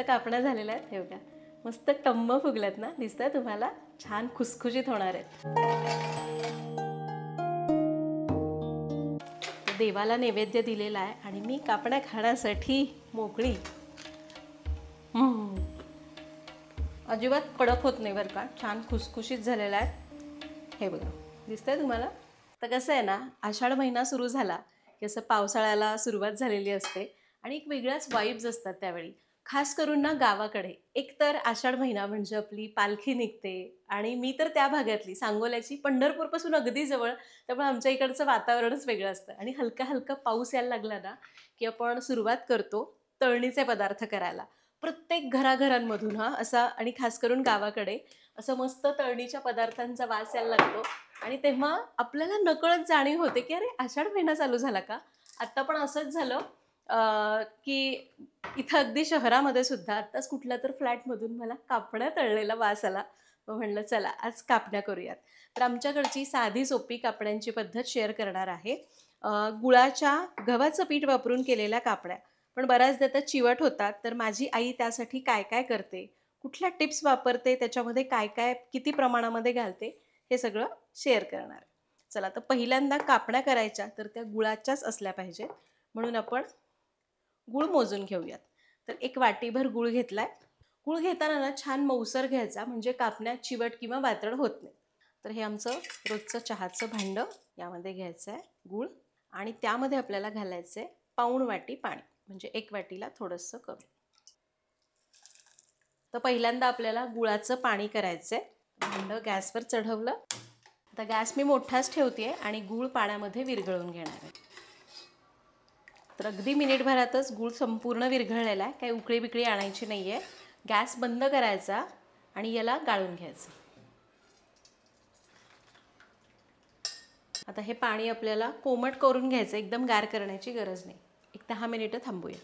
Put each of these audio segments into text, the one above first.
मस्त कापण्या झालेल्या आहेत. हे बघा मस्त टम्म फुगल्यात ना, दिसतंय तुम्हाला? छान खुसखुशीत होणार आहेत. देवाला नैवेद्य दिलेला आहे आणि मी कापण्या खाण्यासाठी मोकळी. अजिबात कडक होत नाही बरं का, छान खुसखुशीत झालेला आहे. हे बघा दिसतंय तुम्हाला? तर कसं आहे ना, आषाढ महिना सुरू झाला की असं पावसाळ्याला सुरुवात झालेली असते आणि एक वेगळ्याच वाईब्स असतात त्यावेळी. खास करून ना गावाकडे एकतर आषाढ महिना म्हणजे आपली पालखी निघते आणि मी तर त्या भागातली, सांगोल्याची, पंढरपूरपासून अगदी जवळ, त्यामुळे आमच्या इकडचं वातावरणच वेगळं असतं. आणि हलका हलका पाऊस यायला लागला ना की आपण सुरुवात करतो तळणीचे पदार्थ करायला. प्रत्येक घराघरांमधून असा, आणि खास करून गावाकडे असं मस्त तळणीच्या पदार्थांचा वास यायला लागतो आणि तेव्हा आपल्याला नकळत जाणीव होते की अरे आषाढ महिना चालू झाला का. आत्ता पण असंच झालं की इथं अगदी शहरामध्ये सुद्धा आत्ताच कुठल्या तर फ्लॅटमधून मला कापण्या तळलेला वास आला. मग म्हणलं चला आज कापण्या करूयात. तर आमच्याकडची साधी सोपी कापण्यांची पद्धत शेअर करणार आहे. गुळाच्या गव्हाचं पीठ वापरून केलेल्या कापण्या, पण बऱ्याचदा त्या चिवट होतात. तर माझी आई त्यासाठी काय काय करते, कुठल्या टिप्स वापरते, त्याच्यामध्ये काय काय किती प्रमाणामध्ये घालते, हे सगळं शेअर करणार आहे. चला, तर पहिल्यांदा कापण्या करायच्या तर त्या गुळाच्याच असल्या पाहिजेत, म्हणून आपण गूळ मोजून घेऊयात. तर एक वाटीभर गूळ घेतलाय. गूळ घेताना ना छान मऊसर घ्यायचा, म्हणजे कापण्या चिवट किंवा वातड होत नाही. तर हे आमचं रोजचं चहाचं भांडं, यामध्ये घ्यायचं आहे गूळ आणि त्यामध्ये आपल्याला घालायचं आहे पाऊण वाटी पाणी, म्हणजे एक वाटीला थोडंसं कमी. तर पहिल्यांदा आपल्याला गुळाचं पाणी करायचं आहे. भांडं गॅसवर चढवलं. आता गॅस मी मोठाच ठेवते आणि गूळ पाण्यामध्ये विरघळून घेणार आहे. तर अगदी मिनिटभरातच गूळ संपूर्ण विरघळलेला आहे, काही उकळी बिकळी आणायची नाही आहे. गॅस बंद करायचा आणि याला गाळून घ्यायचं. आता हे पाणी आपल्याला कोमट करून घ्यायचं, एकदम गार करण्याची गरज नाही. एक 10 मिनिटं थांबूया.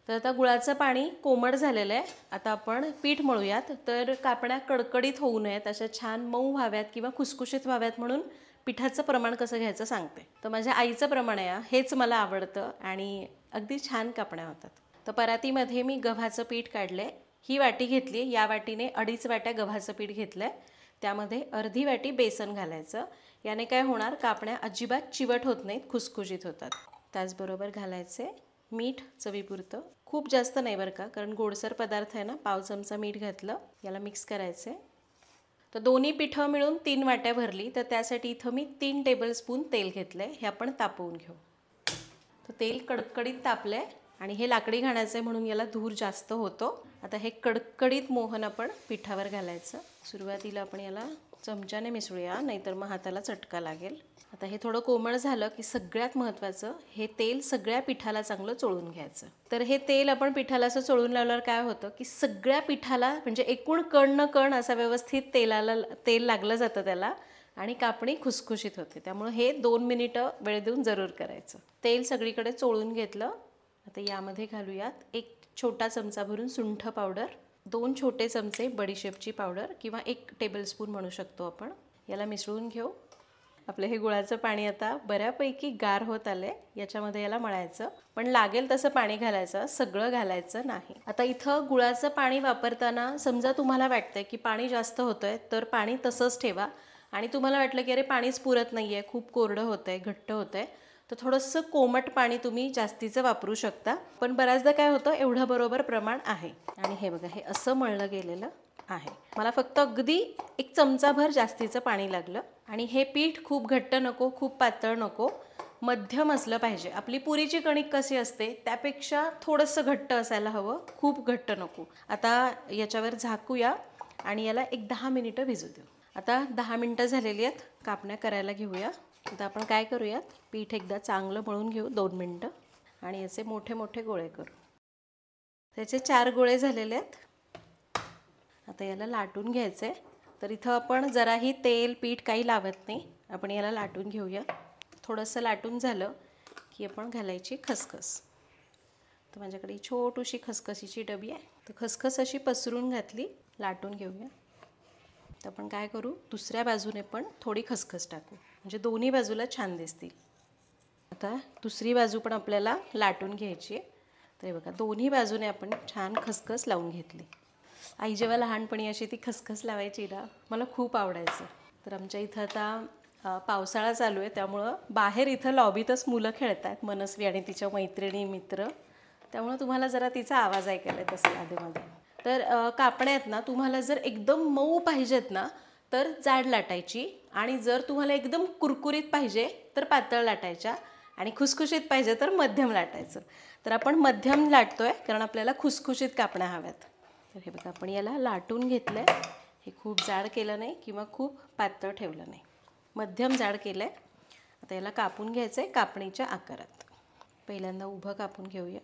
तर आता गुळाचं पाणी कोमट झालेलं आहे. आता आपण पीठ मळूयात. तर कापण्या कडकडीत होऊ नयेत, अशा छान मऊ व्हाव्यात किंवा खुसखुशीत व्हाव्यात, म्हणून पिठाचं प्रमाण कसं घ्यायचं सांगते. तर माझ्या आईचं प्रमाण आहे, हेच मला आवडतं आणि अगदी छान कापण्या होतात. तर परातीमध्ये मी गव्हाचं पीठ काढलं आहे. ही वाटी घेतली, या वाटीने 2.5 वाट्या गव्हाचं पीठ घेतलं आहे. त्यामध्ये अर्धी वाटी बेसन घालायचं. याने काय होणार, कापण्या अजिबात चिवट होत नाहीत, खुसखुशीत होतात. त्याचबरोबर घालायचे मीठ चवीपुरतं, खूप जास्त नाही बरं का, कारण गोडसर पदार्थ आहे ना. पाव चमचा मीठ घातलं. याला मिक्स करायचं आहे. तर दोन्ही पिठं मिळून 3 वाट्या भरली, तर त्यासाठी इथं मी 3 टेबलस्पून तेल घेतलं आहे. हे आपण तापवून घेऊ. तर तेल कडकडीत तापलं आहे आणि हे लाकडी घाण्याचं आहे, म्हणून याला धूर जास्त होतो. आता हे कडकडीत मोहन आपण पिठावर घालायचं. सुरुवातीला आपण याला चमच्याने मिसळूया, नाहीतर मग हाताला चटका लागेल. आता हे थोडं कोमळ झालं की सगळ्यात महत्त्वाचं, हे तेल सगळ्या पिठाला चांगलं चोळून घ्यायचं. तर हे तेल आपण पिठाला असं चोळून लावल्यावर काय होतं की सगळ्या पिठाला, म्हणजे एकूण कण न कण असा व्यवस्थित तेल लागलं जातं त्याला आणि कापणी खुसखुशीत होते. त्यामुळे हे 2 मिनिटं वेळ देऊन जरूर करायचं. तेल सगळीकडे चोळून घेतलं. आता यामध्ये घालूयात 1 छोटा चमचा भरून सुंठ पावडर, 2 छोटे चमचे बडीशेपची पावडर किंवा 1 टेबलस्पून म्हणू शकतो आपण. याला मिसळून घेऊ. आपलं हे गुळाचं पाणी आता बऱ्यापैकी गार होत आलंय. याच्यामध्ये याला मळायचं, पण लागेल तसं पाणी घालायचं, सगळं घालायचं नाही. आता इथं गुळाचं पाणी वापरताना समजा तुम्हाला वाटतंय की पाणी जास्त होतंय, तर पाणी तसंच ठेवा. आणि तुम्हाला वाटलं की अरे पाणीच पुरत नाही आहे, खूप कोरडं होतंय, घट्ट होतंय, तर थोडंसं कोमट पाणी तुम्ही जास्तीचं वापरू शकता. पण बऱ्याचदा काय होतं, एवढं बरोबर प्रमाण आहे. आणि हे बघा, हे असं मळलं गेलेलं आहे. मला फक्त अगदी 1 चमचाभर जास्तीचं पाणी लागलं. आणि हे पीठ खूप घट्ट नको, खूप पातळ नको, मध्यम असलं पाहिजे. आपली पुरीची कणिक कशी असते त्यापेक्षा थोडंसं घट्ट असायला हवं, खूप घट्ट नको. आता याच्यावर झाकूया आणि याला एक 10 मिनिटं भिजू देऊ. आता 10 मिनिटं झालेली आहेत, कापण्या करायला घेऊया. आता आपण काय करूयात, पीठ एकदा चांगलं मळून घेऊ 2 मिनिटं आणि याचे मोठे मोठे गोळे करू. त्याचे 4 गोळे झालेले आहेत. आता याला लाटून घ्यायचं आहे. तर इथं आपण जराही तेल पीठ काही लावत नाही, आपण याला लाटून घेऊया. थोडंसं लाटून झालं की आपण घालायची खसखस. तर माझ्याकडे ही छोटीशी खसखसीची डबी आहे. तर खसखस अशी पसरून घातली, लाटून घेऊया. तर आपण काय करू, दुसऱ्या बाजूने पण थोडी खसखस टाकू, म्हणजे दोन्ही बाजूला छान दिसतील. आता दुसरी बाजू पण आपल्याला लाटून घ्यायची आहे. तर हे बघा दोन्ही बाजूने आपण छान खसखस लावून घेतली. आई जेव्हा लहानपणी अशी ती खसखस लावायची ना, मला खूप आवडायचं. तर आमच्या इथं आता पावसाळा चालू आहे, त्यामुळं बाहेर इथं लॉबीतच मुलं खेळत आहेत, मनस्वी आणि तिच्या मैत्रिणी मित्र. त्यामुळं तुम्हाला जरा तिचा आवाज ऐकायला येत असेल आधेमध्ये. तर कापण्या आहेत ना, तुम्हाला जर एकदम मऊ पाहिजेत ना तर जाड लाटायची, आणि जर तुम्हाला एकदम कुरकुरीत पाहिजे तर पातळ लाटायच्या, आणि खुसखुशीत पाहिजे तर मध्यम लाटायचं. तर आपण मध्यम लाटतोय कारण आपल्याला खुसखुशीत कापण्या हव्यात. तर हे बघा आपण याला लाटून घेतलं आहे. हे खूप जाड केलं नाही किंवा खूप पातळ ठेवलं नाही, मध्यम जाड केलं आहे. आता याला कापून घ्यायचं आहे कापणीच्या आकारात. पहिल्यांदा उभं कापून घेऊया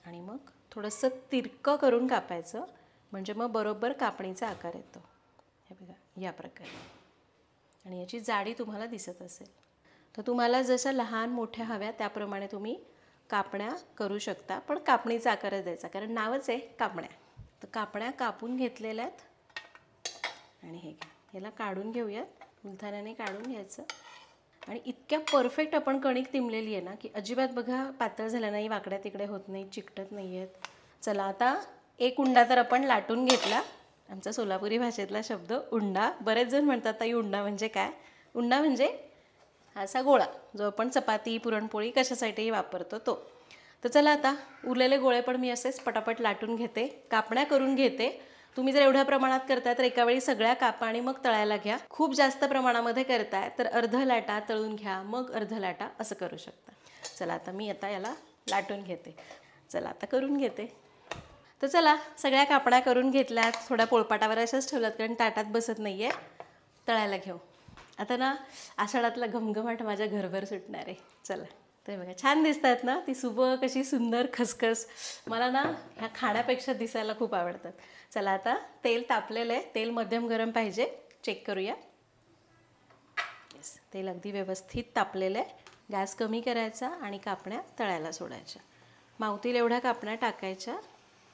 आणि मग थोडंसं तिरकं करून कापायचं, म्हणजे मग बरोबर कापणीचा आकार येतो. हे बघा या प्रकारे. आणि याची जाडी तुम्हाला दिसत असेल. तर तुम्हाला जसं लहान मोठ्या हव्या त्याप्रमाणे तुम्ही कापण्या करू शकता, पण कापणीचा आकारच द्यायचा कारण नावच आहे कापण्या. तर कापण्या कापून घेतलेल्या आहेत. आणि हे घ्या, याला काढून घेऊयात, उलथाण्याने काढून घ्यायचं. आणि इतक्या परफेक्ट आपण कणिक तिंबलेली आहे ना की अजिबात बघा पातळ झालं नाही, वाकड्या तिकडे होत नाही, चिकटत नाही आहेत. चला आता एक उंडा तर आपण लाटून घेतला. आमचा सोलापुरी भाषेतला शब्द उंडा. बरेच जण म्हणतात ताई उंडा म्हणजे काय? उंडा म्हणजे असा गोळा जो आपण चपाती पुरणपोळी कशासाठीही वापरतो तो. तर चला आता उरलेले गोळे पण मी असेच पटापट लाटून घेते, कापण्या करून घेते. तुम्ही जर एवढ्या प्रमाणात करताय तर एका वेळी सगळ्या कापा आणि मग तळायला घ्या. खूप जास्त प्रमाणामध्ये करताय तर अर्ध लाटा तळून घ्या, मग अर्ध लाटा, असं करू शकता. चला आता मी याला लाटून घेते. चला आता करून घेते. तर चला सगळ्या कापण्या करून घेतल्यात, थोड्या पोळपाटावर अशाच ठेवल्यात कारण ताटात बसत नाही आहे. तळायला घेऊ. आता ना आषाढातला घमघमाट माझ्या घरभर सुटणार आहे. चला ते बघा छान दिसत आहेत ना, ती सुबक कशी सुंदर खसखस. मला ना ह्या खाण्यापेक्षा दिसायला खूप आवडतात. चला आता तेल तापलेलं आहे, तेल मध्यम गरम पाहिजे, चेक करूया. येस, तेल अगदी व्यवस्थित तापलेलं आहे. गॅस कमी करायचा आणि कापण्या तळायला सोडायच्या. मावतील एवढ्या कापण्या टाकायच्या,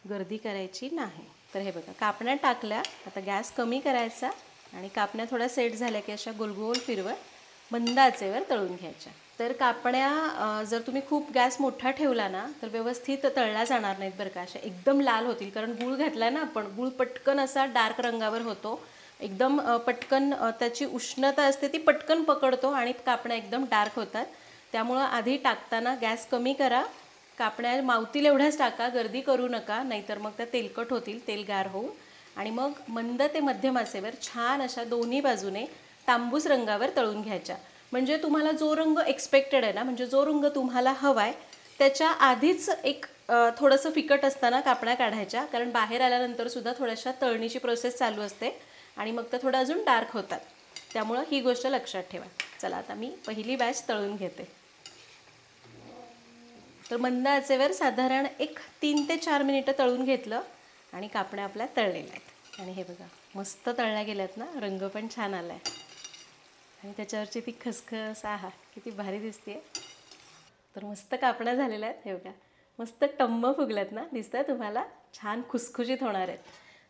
गर्दी करायची नाही. तर हे बघा कापण्या टाकल्या. आता गॅस कमी करायचा आणि कापण्या थोड्या सेट झाल्या की अशा गोलगोल फिरवत मंद आचेवर तळून घ्यायच्या. तर कापण्या जर तुम्ही खूप गॅस मोठा ठेवला ना तर व्यवस्थित तळल्या जाणार नाहीत बरं का, अशा एकदम लाल होतील. कारण गूळ घातला ना आपण, गूळ पटकन असा डार्क रंगावर होतो, एकदम पटकन त्याची उष्णता असते ती पटकन पकडतो आणि कापण्या एकदम डार्क होतात. त्यामुळं आधी टाकताना गॅस कमी करा, कापण्या मावतील एवढ्याच टाका, गर्दी करू नका, नाहीतर मग त्या तेलकट होतील, तेल गार होऊन. आणि मग मंद ते मध्यम आचेवर छान अशा दोन्ही बाजूने तांबूस रंगावर तळून घ्यायच्या. म्हणजे तुम्हाला जो रंग एक्सपेक्टेड आहे ना, म्हणजे जो रंग तुम्हाला हवा आहे त्याच्या आधीच एक थोडंसं फिकट असताना कापण्या काढायच्या, कारण बाहेर आल्यानंतरसुद्धा थोड्याशा तळणीची प्रोसेस चालू असते आणि मग त्या थोड्या अजून डार्क होतात. त्यामुळं ही गोष्ट लक्षात ठेवा. चला आता मी पहिली बॅच तळून घेते. तर मंद आचेवर साधारण 3 ते 4 मिनिटं तळून घेतलं आणि कापण्या आपल्या तळलेल्या आहेत. आणि हे बघा मस्त तळल्या गेल्यात ना, रंग पण छान आला आहे आणि त्याच्यावरची ती खसखस, आहा किती भारी दिसते. तर मस्त कापण्या झालेल्या आहेत. हे बघा मस्त टम्म फुगल्यात ना, दिसतं तुम्हाला, छान खुसखुशीत होणार आहेत.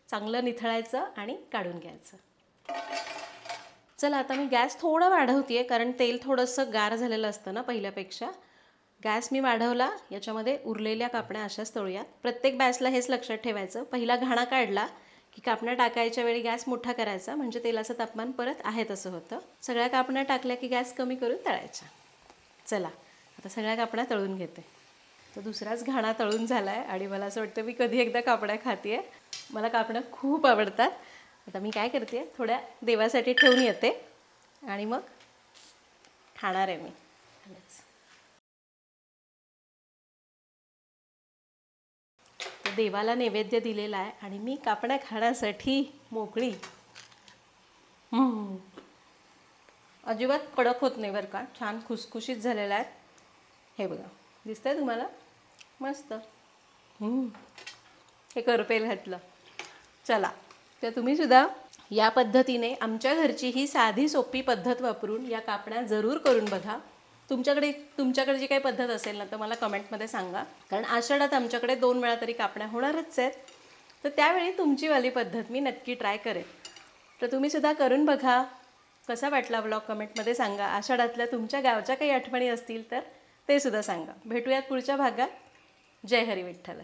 चांगलं निथळायचं आणि काढून घ्यायचं. चला आता मी गॅस थोडा वाढवते आहे कारण तेल थोडंसं गार झालेलं असतं ना पहिल्यापेक्षा. गॅस मी वाढवला. याच्यामध्ये उरलेल्या कापण्या अशाच तळूयात. प्रत्येक बॅचला हेच लक्षात ठेवायचं, पहिला घाणा काढला की कापण्या टाकायच्या वेळी गॅस मोठा करायचा, म्हणजे तेलाचं तापमान परत आहे तसं होतं. सगळ्या कापण्या टाकल्या की गॅस कमी करून तळायच्या. चला आता सगळ्या कापण्या तळून घेते. तर दुसराच घाणा तळून झाला आहे आणि मला असं वाटतं मी कधी एकदा कापण्या खाते आहे. मला कापण्या खूप आवडतात. आता मी काय करते, थोड्या देवासाठी ठेवून येते आणि मग खाणार आहे मी. देवाला नैवेद्य दिलेला आहे आणि मी कापण्या खाण्यासाठी मोकळी. अजिबात कडक होत नाही बरं का, छान खुसखुशीत झालेला आहेत. हे बघा दिसतंय तुम्हाला, मस्त. हे करपेल घातलं. चला तर तुम्हीसुद्धा या पद्धतीने आमच्या घरची ही साधी सोपी पद्धत वापरून या कापण्या जरूर करून बघा. तुमच्याकडे जी काही पद्धत असेल ना तर मला कमेंटमध्ये सांगा, कारण आषाढात आमच्याकडे 2 वेळा तरी कापण्या होणारच आहेत. तर त्यावेळी तुमचीवाली पद्धत मी नक्की ट्राय करेन. तर तुम्हीसुद्धा करून बघा. कसा वाटला व्लॉग कमेंटमध्ये सांगा. आषाढातल्या तुमच्या गावच्या काही आठवणी असतील तर ते सुद्धा सांगा. भेटूयात पुढच्या भागात. जय हरी विठ्ठल.